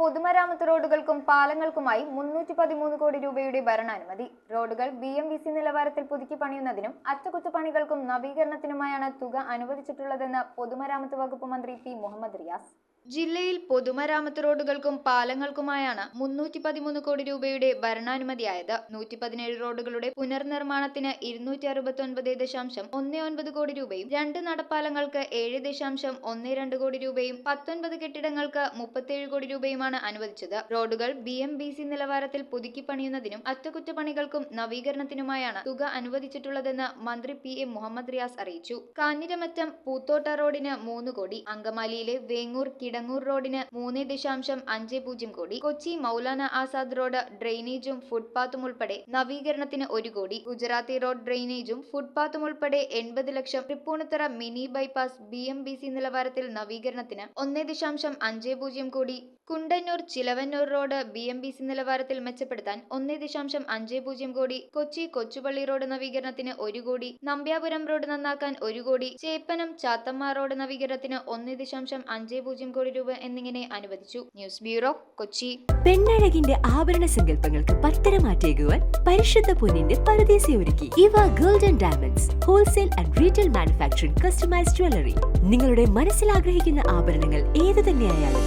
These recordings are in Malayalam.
പൊതുമരാമത്ത് റോഡുകൾക്കും പാലങ്ങൾക്കുമായി 313 കോടി രൂപയുടെ ഭരണാനുമതി. റോഡുകൾ BMVC നിലവാരത്തിൽ പുതുക്കി പണിയുന്നതിനും അറ്റകുറ്റപ്പണികൾക്കും നവീകരണത്തിനുമായാണ് തുക അനുവദിച്ചിട്ടുള്ളതെന്ന് പൊതുമരാമത്ത് വകുപ്പ് മന്ത്രി P. മുഹമ്മദ് റിയാസ്. ജില്ലയിൽ പൊതുമരാമത്ത് റോഡുകൾക്കും പാലങ്ങൾക്കുമായാണ് 313 കോടി രൂപയുടെ ഭരണാനുമതിയായത്. 117 റോഡുകളുടെ പുനർനിർമ്മാണത്തിന് 269.19 കോടി രൂപയും 2 നടപ്പാലങ്ങൾക്ക് 7.12 കോടി രൂപയും 19 കെട്ടിടങ്ങൾക്ക് 37 കോടി രൂപയുമാണ് അനുവദിച്ചത്. റോഡുകൾ BMVC നിലവാരത്തിൽ പുതുക്കി പണിയുന്നതിനും അറ്റകുറ്റപ്പണികൾക്കും നവീകരണത്തിനുമായാണ് തുക അനുവദിച്ചിട്ടുള്ളതെന്ന് മന്ത്രി P. മുഹമ്മദ് റിയാസ് അറിയിച്ചു. കാഞ്ഞിരമറ്റം പൂത്തോട്ട റോഡിന് 3 കോടി, അങ്കമാലിയിലെ വേങ്ങൂർ കിടങ്ങൂർ റോഡിന് 3.50 കോടി, കൊച്ചി മൗലാന ആസാദ് റോഡ് ഡ്രെയിനേജും ഫുട്പാത്തും ഉൾപ്പെടെ നവീകരണത്തിന് 1 കോടി, ഗുജറാത്തി റോഡ് ഡ്രെയിനേജും ഫുട്പാത്തും ഉൾപ്പെടെ 80 ലക്ഷം, തൃപ്പൂണിത്തുറ മിനി ബൈപ്പാസ് BMVC നിലവാരത്തിൽ നവീകരണത്തിന് 1.50 കോടി, കുണ്ടന്നൂർ ചിലവന്നൂർ റോഡ് BMVC നിലവാരത്തിൽ മെച്ചപ്പെടുത്താൻ 1.50 കോടി, കൊച്ചി കൊച്ചുപള്ളി റോഡ് നവീകരണത്തിന് 1 കോടി, നമ്പ്യാപുരം റോഡ് നന്നാക്കാൻ 1 കോടി, ചേപ്പനം ചാത്തമ്മ റോഡ് നവീകരണത്തിന് 1.50 കോടി രൂപ എന്നിങ്ങനെ അനുവദിച്ചു. News bureau, Kochi. പെണ്ണഴകിന്റെ ആഭരണ സങ്കല്പങ്ങൾക്ക് പത്തരമാറ്റേകുവാൻ പരിശുദ്ധ പൊന്നിന്റെ പറുദീസ ഒരുക്കി ഇവ gold and diamonds wholesale and retail manufacturing customised jewellery. നിങ്ങളുടെ മനസ്സിൽ ആഗ്രഹിക്കുന്ന ആഭരണങ്ങൾ ഏതു തന്നെയായാലും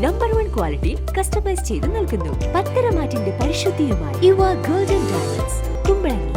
നമ്പർ 1 ക്വാളിറ്റി കസ്റ്റമൈസ് ചെയ്ത് നൽകുന്നു. പത്തരമാറ്റിന്റെ പരിശുദ്ധിയുമായി ഇവ ഗോൾഡ് ആൻഡ് ഡയമണ്ട്സ്, കുമ്പളങ്ങി.